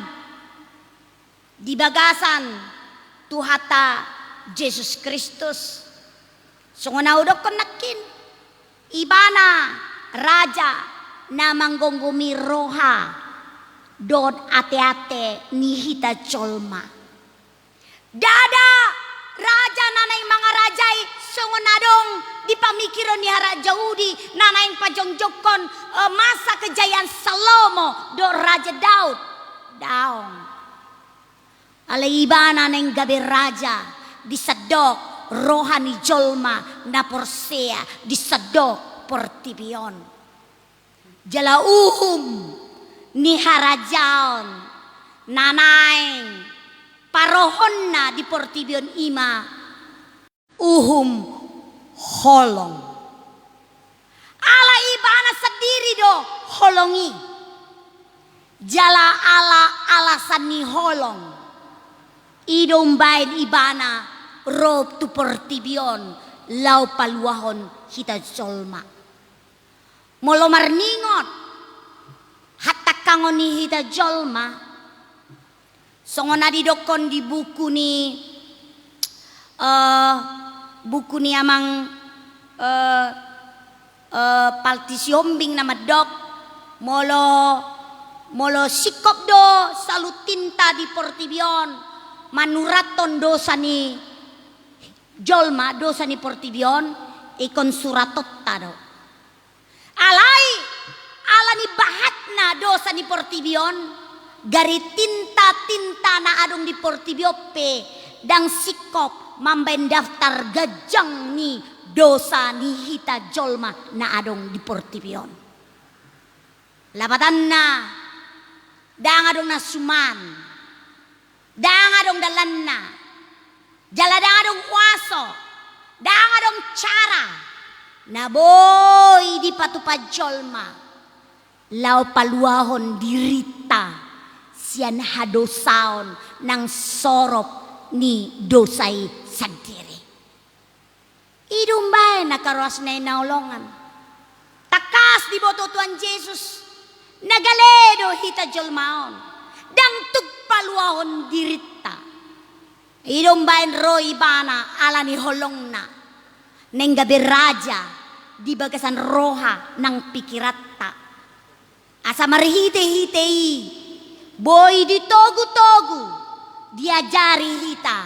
Speaker 6: di bagasan tuhata Jesus Kristus. Sungunaudok ko nakin ibana raja na manggonggomi roha dod ate-ate ni hita cholma. Dada raja nanay mga rajay sungunadong di pamikiran ni Raja Udi nanay pajongjokon masa kejayaan Salomo do Raja Daud daong. Alay iba nanay gabi raja di sadok rohani jolma na porsea di sadok Portibion. Jala ni harajaon nanay parohon na di Portibion ima holong. Ala ibana sendiri do holongi. Jala ala alasan ni holong. Idombain ibana rob tu Portibion lau paluahon hita jolma. Molo marningot hatak kangon ni hita jolma. Songon adidokon di buku ni amang paltisiombing na madok molo sikop do salutinta di Portibion manuraton dosa ni jolma dosa ni Portibion ikon suratot tado alay ala ni bahatna dosa ni Portibion gari tinta na adong di Portibiope dang sikop mambain daftar gajang ni dosa ni hita jolma na adong di Portibion. Labatan na dang adong na suman dang adong dalan na jala dang adong waso dang adong cara na boy di patupad jolma lau paluahon dirita sian hadosaon ng sorop ni dosay sandiri. Idumbay nakaros na inaulongan. Takas di boto Tuhan Yesus. Nagaledo hita jolmaon. Dang tugpaluahon dirita. Idumbayin roy bana ala ni holong na. Neng gabi raja di bagasan roha ng pikirata. Asa marihite-hitei. Boy di togu-togu. Diajari hita.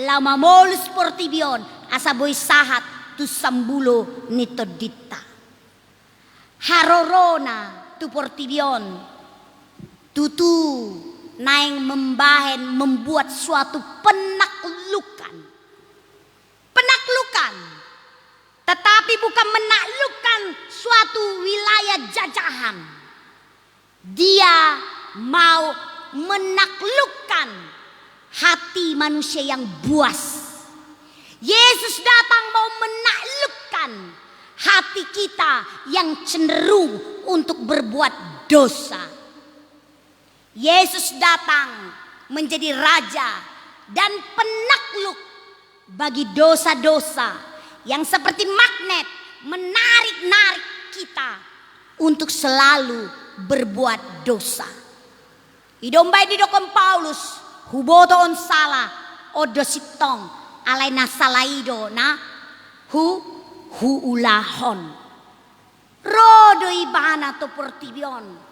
Speaker 6: Lama mol sportibion. Asa boy sahat tu sambulo nito dita. Harorona tu portibion. Tutu naing membahen membuat suatu penaklukan. Penaklukan. Tetapi bukan menaklukkan suatu wilayah jajahan. Dia mau menaklukkan hati manusia yang buas. Yesus datang mau menaklukkan hati kita yang cenderung untuk berbuat dosa. Yesus datang menjadi raja dan penakluk bagi dosa-dosa yang seperti magnet menarik-narik kita untuk selalu berbuat dosa. Idombay di dokon Paulus huboto on sala odo sitong alay na salaido na huulahon. Rodo ibana to portibion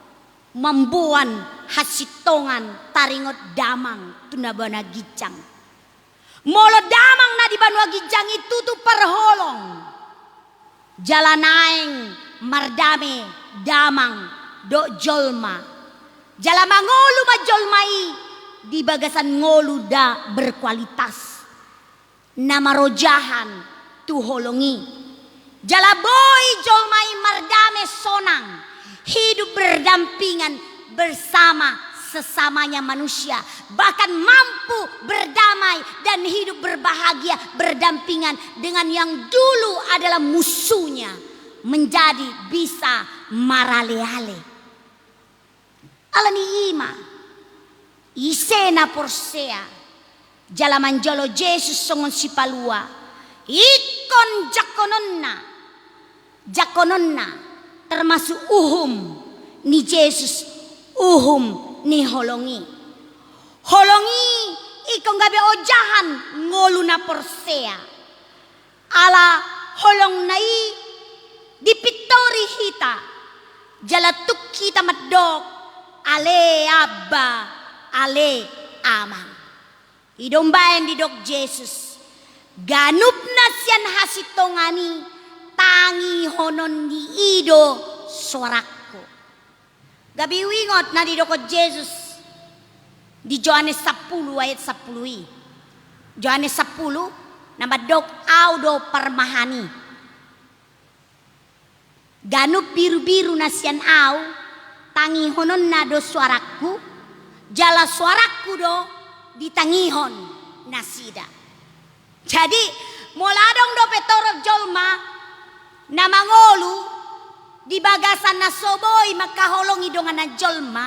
Speaker 6: mambuan hasitongan taringot damang tunabana gijang. Molo damang na di banwa gijang itu tu perholong. Jalanaing mardame damang do jolma. Jalamangolu ma jolmai di bagasan ngolu da berkualitas. Namarojahan tu holongi. Jalaboy jolmai mardame sonang. Hidup berdampingan bersama sesamanya manusia. Bahkan mampu berdamai dan hidup berbahagia berdampingan dengan yang dulu adalah musuhnya. Menjadi bisa maraleale. Alani ima. Isena porsea. Jalaman jolo Jesus songon si palua. Ikon jakononna. Termasuk uhum ni Jesus, uhum ni holongi. Holongi ikong gabi ojahan ngolu na porsea. Ala holong nai dipitori hita. Jalatuk kita madok ale abba ale amang. Idombayan di dok Jesus. Ganup na siyan hasitongani. Tangi honon ni ido sorakko. Gabi wingot na didoko Jesus di Johannes 10 ayat 10. Johannes 10 namadok audo parmahani. Ganup biru-biru na siyan au tangi honon na do suarakku. Jala suarakku do ditangihon nasida. Jadi moladong do petorok jolma na mangolu di bagasan na soboy makaholongi dongan na jolma,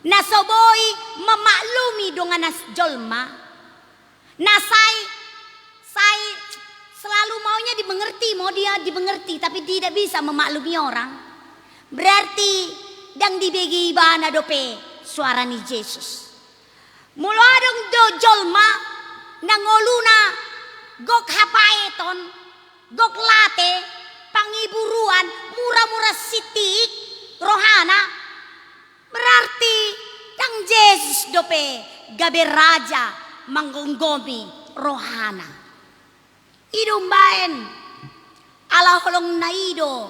Speaker 6: na soboy memaklumi dongan na jolma, na say selalu maunya dimengerti, mau dia dimengerti tapi tidak bisa memaklumi orang. Berarti dang dibegi ibana dope suara ni Yesus. Mula adong do jolma nangoluna gok hapaeton, gok late pangiburuan murah-murah sitik rohana. Berarti yang Yesus dope gabe raja manggonggomi rohana. Idumbaen ala holong naido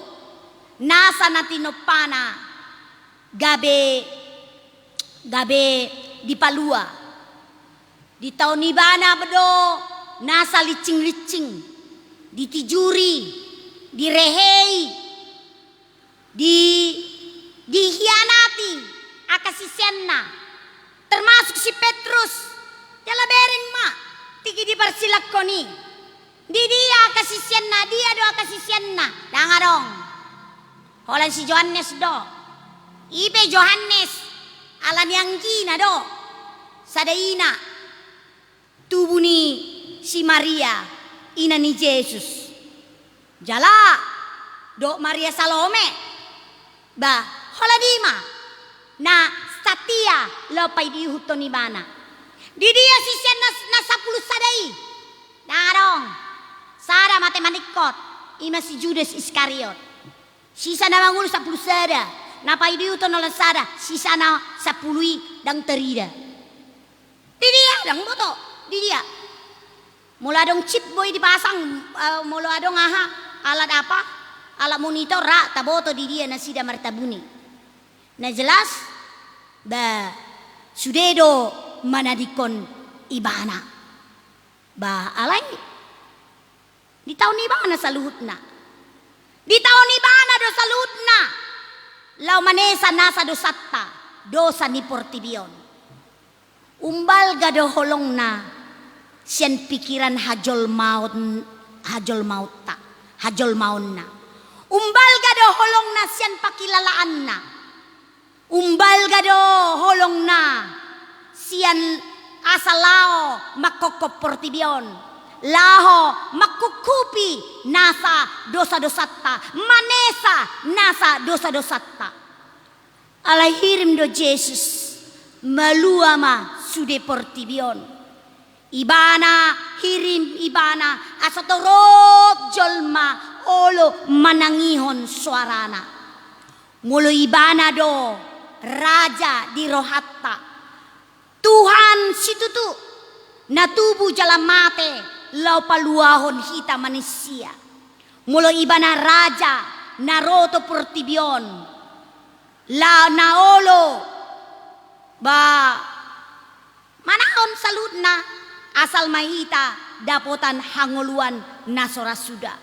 Speaker 6: nasa natinopana gabe di Palua. Di tahun ibana bedo nasa licing-licing ditijuri direhei, dihianati akasisienna, termasuk si Petrus, jala bereng ma, tiki di persilakoni, di dia akasisienna, dia do akasisienna, danga dong, holan si Johannes do, ipe Johannes, Alani anggina do sadaina tubuh ni si Maria ina ni Yesus. Jala do Maria Salome ba holadima na satia lopai di huton ibana. Di dia sisyan na 10 sadai. Narong sada matematikot ima si Judas Iskariot. Sisa na mangul 10 sada. Napai di huton oleh sada sisa na 10 dang terida. Di dia dang moto di dia. Mula dong chip boy dipasang, mula dong alat apa? Alat monitor rak taboto di dia na sida martabuni. Na jelas ba sudedo manadikon ibana. Ba alay di tahun ibana saluhutna. Di tahun ibana do saluhutna. Lau manesa nasa dosatta dosa ni portibion. Umbal gado holong na sian pikiran hajol maut na. Umbal gado holong na sian pakilalaan na. Umbal gado holong na sian asalao makokop portibion. Laho makukupi nasa dosa-dosatta. Manesa nasa dosa-dosatta. Alahirim do Jesus maluama sude portibion. Ibana hirim ibana asatorot jolma olo manangihon suarana. Mulo ibana do raja di rohatta. Tuhan situtu natubu jalan mate lau paluahon hita manusia. Mulo ibana raja naroto portibion. La naolo ba manahon saludna asal mahita dapotan hangoluan nasora suda.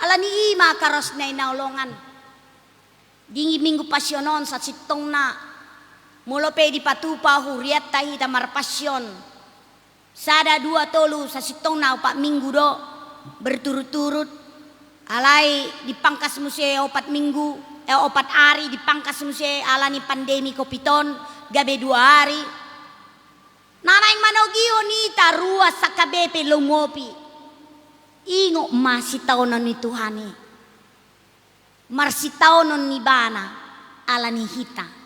Speaker 6: Alani ima karos na inaulongan. Dingi minggu pasyonon sa sitong na mulo pe di patupa huriat tahita marpasyon. Sada 2 tolu sa sitong na 4 minggu do berturut-turut. Alay dipangkas muse 4 minggu 4 hari dipangkas muse alani pandemi kopiton gabe 2 hari. Nanay manogio nita ruas sa kabepe lumopi. Ingo masitaw ni Tuhani. Marsitaw ni bana ala ni hita.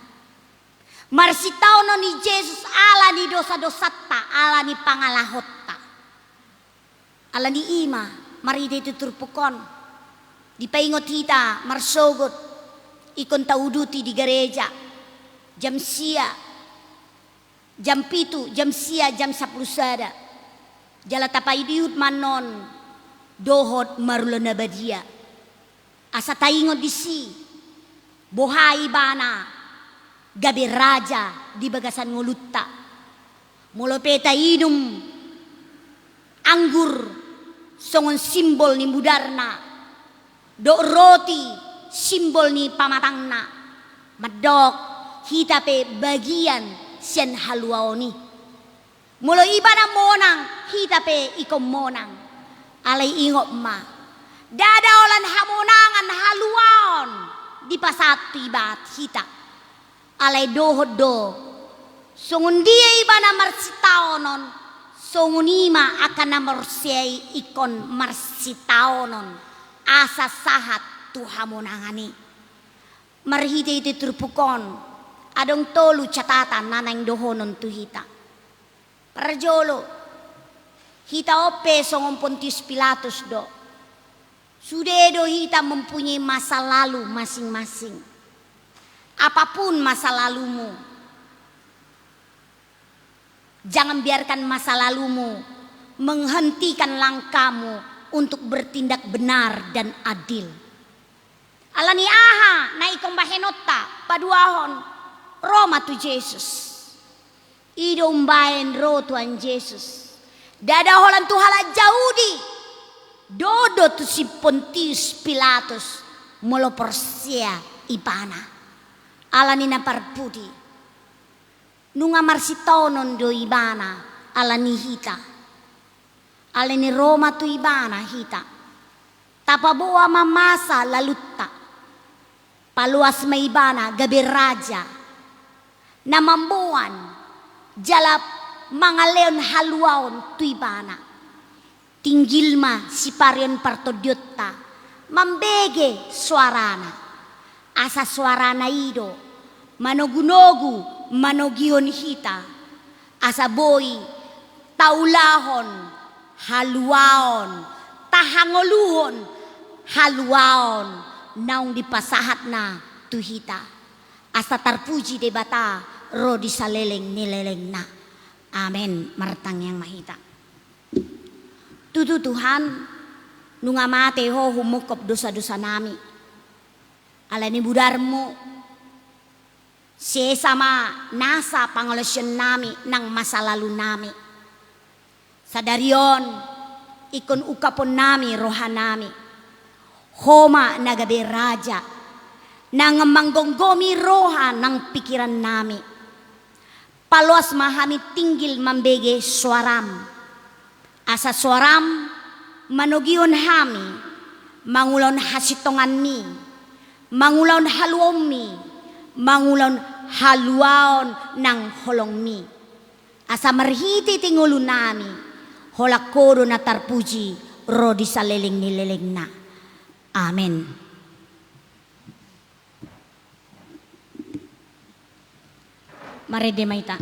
Speaker 6: Marsitaw ni Jesus ala ni dosa-dosatta ala ni pangalahotta. Ala ni ima maride tuturpukon. Dipaingot hita marsogot ikon tauduti di gereja. Jam sia jam 7, jam sia, jam 10 sada. Jala tapai diut manon dohot marulana badia. Asa taingot disi bohai bana gabi raja di bagasan ngulutta. Mulo peta inum anggur songon simbol ni mudarna. Do roti simbol ni pamatangna. Madok hita pe bagian sian haluaoni. Mulo ibana monang hita pe ikom monang. Alay ingop ma. Dada olan hamonangan haluaon di pasatu ibat hita. Alay dohod do. Songun dia ibana marsitaonon. Songun ima akan namorsiay ikon marsitaonon. Asa sahat tu hamonangani. Marhita iti turpukon. Adong tolu catatan nanang dohonon tu hita. Parjolo. Hita ope songon Pontius Pilatus do. Sudedo hita mempunyai masa lalu masing-masing. Apapun masa lalumu. Jangan biarkan masa lalumu menghentikan langkahmu untuk bertindak benar dan adil. Alani aha na ikong bahenota paduahon Roma tu Jesus. Ido umbayan ro tuan Jesus. Dada holan tu hala Jahudi. Dodo tu si Pontius Pilatus molo porsia ibana. Alani na parpudi. Nunga marsitonon do ibana alani hita. Alani Roma tu ibana hita. Tapabuwa mamasa lalutta. Paluas maibana gabi raja. namambuan jalap mga leon haluaon tuibana tinggil ma si parion partodyota mambege suarana asa suarana ido manogunogu manogihon hita asa boy taulahon haluaon tahangoluhon haluaon naung dipasahat na tuhita asa tarpuji de bata rodi saleleng nileleng na amen martang yang mahita tutu Tuhan nungamate ho humukop dosa-dosa nami alani budarmu sesama nasa pangolusyon nami ng masa lalu nami sadarion ikon ukapon nami roha nami homa nagabe raja nang manggonggomi roha ng pikiran nami paluas mahami tinggil mambege suaram asa suaram manugion hami mangulon hasitongan mi mangulon haluom mi mangulon haluaon ng holong mi asa marhiti tingulo nami holakoro na tarpuji rodi sa leleng nileleng na amen. Mari demaita.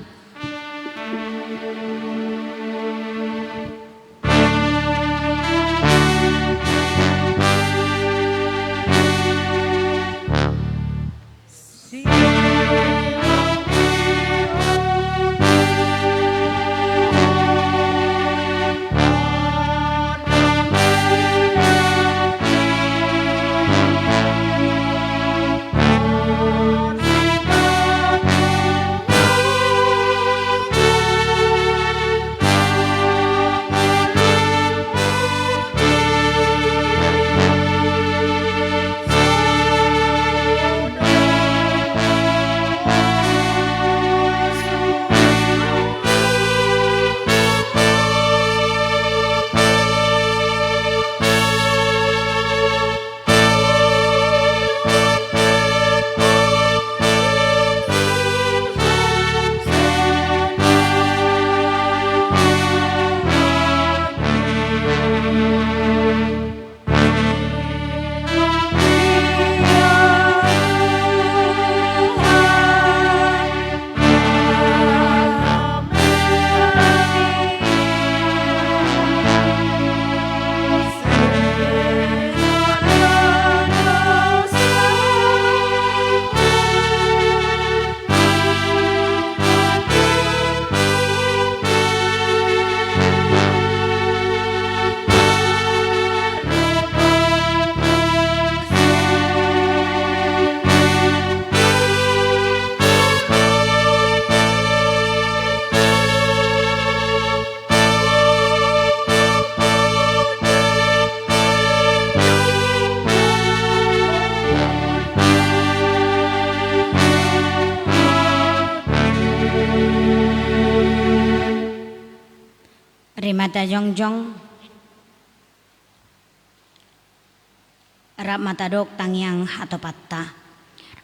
Speaker 6: Mata jongjong rap mata dok tangyang hatopatta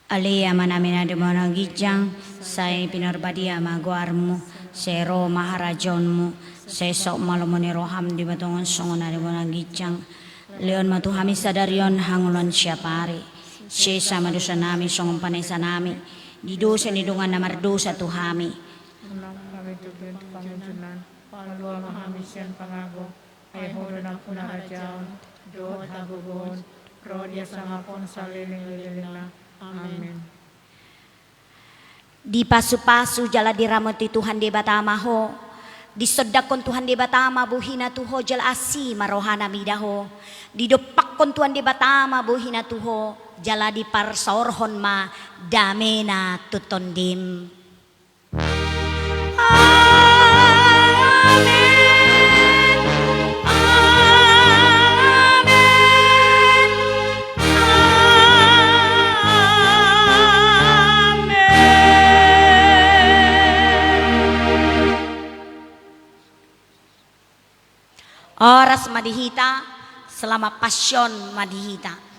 Speaker 6: alia manamina de monagijang sai pinarbadia maguarmu sero maharajonmu sesok malomoni roham di batongan songona de monagijang leon matuhami sadarion hangulon siapari sesa madosa nami songong panesa nami di dosa nidungan namar dosa tuhami
Speaker 1: Palwa mahamisyan pangago ay hodo ng punarajaon doon hagugon rodya sa ngapon sa liling na amen.
Speaker 6: Di pasu-pasu jala diramoti Tuhan di batama ho di sodakon Tuhan di batama buhina tuho jala asi marohana midaho di dopakkon Tuhan di batama buhina tuho jala di parsaorhon ma damena tutondim. Oras madihita selama pasyon madihita.